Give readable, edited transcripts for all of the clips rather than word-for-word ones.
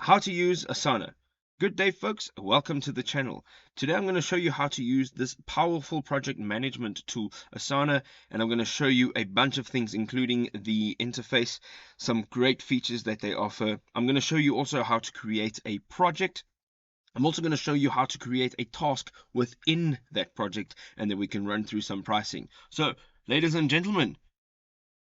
How to use Asana. Good day, folks. Welcome to the channel. Today I'm going to show you how to use this powerful project management tool, Asana, and I'm going to show you a bunch of things, including the interface, some great features that they offer. I'm going to show you also how to create a project. I'm also going to show you how to create a task within that project, and then we can run through some pricing. So, ladies and gentlemen,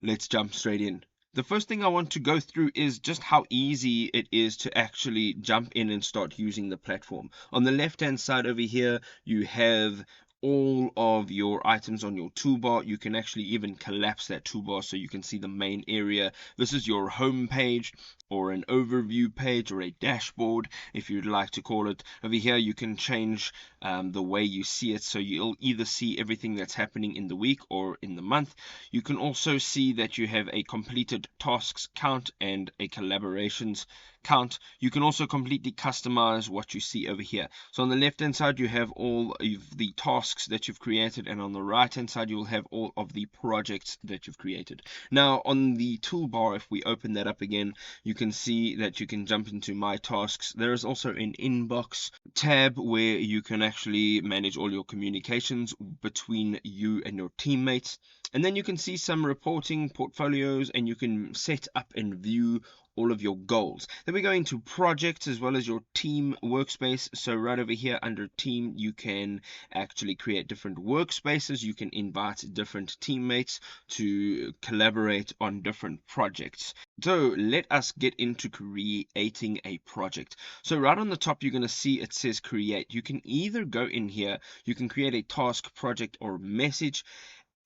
let's jump straight in. The first thing I want to go through is just how easy it is to actually jump in and start using the platform. On the left hand side over here, you have all of your items on your toolbar. You can actually even collapse that toolbar so you can see the main area. This is your home page, or an overview page, or a dashboard, if you'd like to call it. Over here you can change the way you see it, so you'll either see everything that's happening in the week or in the month. You can also see that you have a completed tasks count and a collaborations count. You can also completely customize what you see over here. So on the left hand side you have all of the tasks that you've created, and on the right hand side you'll have all of the projects that you've created. Now on the toolbar, if we open that up again, you can see that you can jump into my tasks. There is also an inbox tab where you can actually manage all your communications between you and your teammates. And then you can see some reporting portfolios, and you can set up and view all of your goals. Then we go into projects as well as your team workspace. So right over here under team, you can actually create different workspaces. You can invite different teammates to collaborate on different projects. So let us get into creating a project. So right on the top, you're going to see it says create. You can either go in here, you can create a task, project, or message,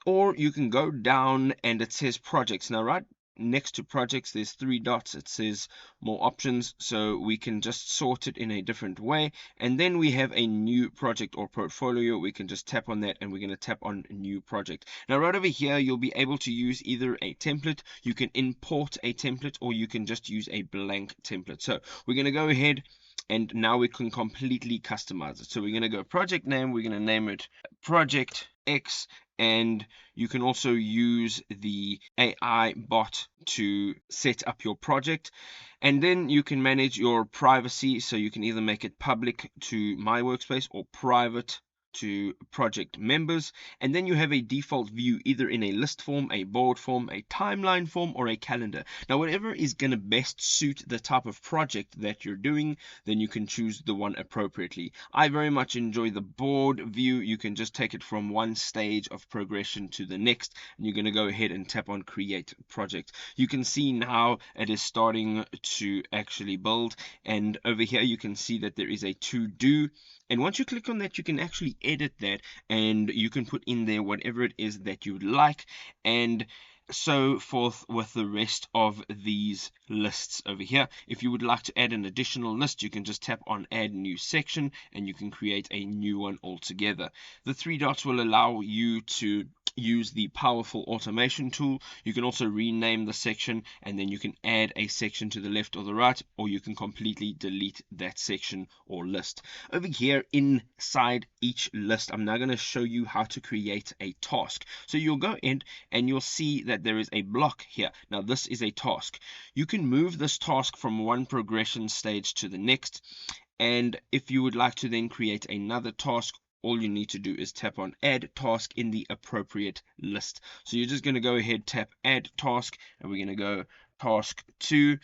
or you can go down and it says projects. Now right next to projects there's three dots. It says more options, so we can just sort it in a different way. And then we have a new project or portfolio. We can just tap on that, and we're going to tap on new project. Now right over here you'll be able to use either a template, you can import a template, or you can just use a blank template. So we're going to go ahead and now we can completely customize it. So we're going to go project name, we're going to name it project X, and you can also use the AI bot to set up your project. And then you can manage your privacy, so you can either make it public to my workspace or private to project members. And then you have a default view either in a list form, a board form, a timeline form, or a calendar. Now whatever is going to best suit the type of project that you're doing, then you can choose the one appropriately. I very much enjoy the board view. You can just take it from one stage of progression to the next, and you're going to go ahead and tap on create project. You can see now it is starting to actually build, and over here you can see that there is a to do. And once you click on that, you can actually edit that, and you can put in there whatever it is that you would like, and so forth with the rest of these lists over here. If you would like to add an additional list, you can just tap on add new section, and you can create a new one altogether. The three dots will allow you to use the powerful automation tool. You can also rename the section, and then you can add a section to the left or the right, or you can completely delete that section or list. Over here inside each list, I'm now going to show you how to create a task. So you'll go in and you'll see that there is a block here. Now this is a task. You can move this task from one progression stage to the next, and if you would like to then create another task, all you need to do is tap on add task in the appropriate list. So you're just going to go ahead, tap add task, and we're going to go task 2,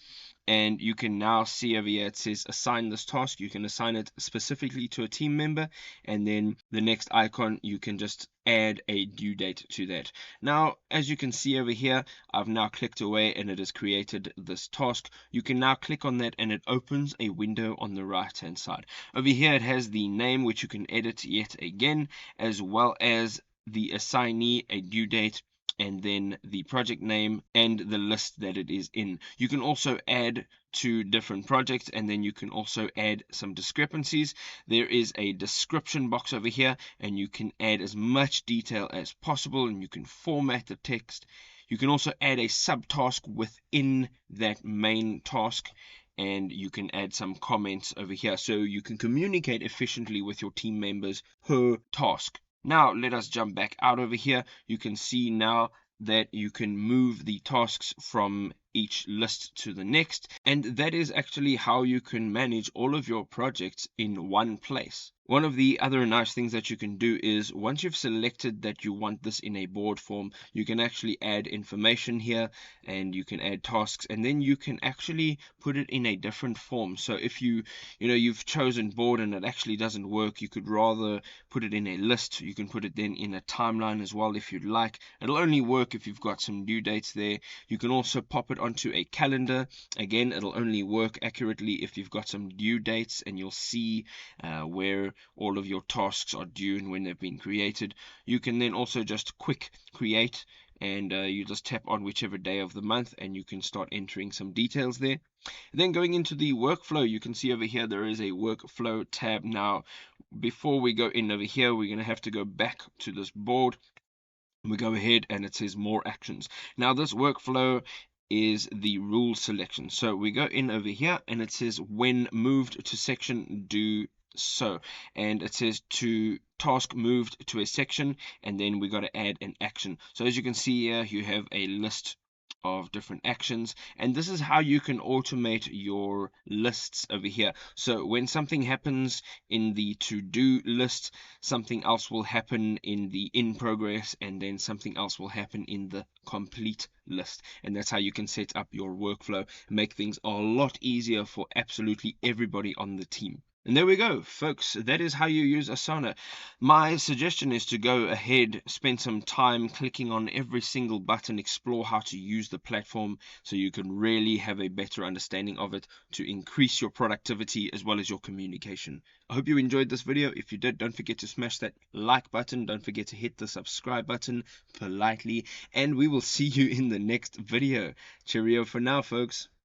and you can now see over here it says assign this task. You can assign it specifically to a team member, and then the next icon you can just add a due date to that. Now as you can see over here, I've now clicked away and it has created this task. You can now click on that and it opens a window on the right hand side. Over here it has the name, which you can edit yet again, as well as the assignee, a due date, and then the project name and the list that it is in. You can also add to different projects, and then you can also add some discrepancies. There is a description box over here, and you can add as much detail as possible, and you can format the text. You can also add a subtask within that main task, and you can add some comments over here, so you can communicate efficiently with your team members per task. Now let us jump back out over here. You can see now that you can move the tasks from each list to the next. And that is actually how you can manage all of your projects in one place. One of the other nice things that you can do is once you've selected that you want this in a board form, you can actually add information here and you can add tasks, and then you can actually put it in a different form. So if you've chosen board and it actually doesn't work, you could rather put it in a list. You can put it then in a timeline as well if you'd like. It'll only work if you've got some due dates there. You can also pop it onto a calendar. Again, it'll only work accurately if you've got some due dates, and you'll see where all of your tasks are due and when they've been created. You can then also just quick create, and you just tap on whichever day of the month and you can start entering some details there. Then going into the workflow, you can see over here there is a workflow tab. Now before we go in over here, we're going to have to go back to this board. We go ahead and it says more actions. Now this workflow is the rule selection. So we go in over here and it says when moved to section, do so, and it says to task moved to a section, and then we got to add an action. So as you can see here, you have a list of different actions, and this is how you can automate your lists over here. So when something happens in the to-do list, something else will happen in the in progress, and then something else will happen in the complete list. And that's how you can set up your workflow, make things a lot easier for absolutely everybody on the team. And there we go, folks. That is how you use Asana. My suggestion is to go ahead, spend some time clicking on every single button, explore how to use the platform so you can really have a better understanding of it to increase your productivity as well as your communication. I hope you enjoyed this video. If you did, don't forget to smash that like button. Don't forget to hit the subscribe button politely, and we will see you in the next video. Cheerio for now, folks.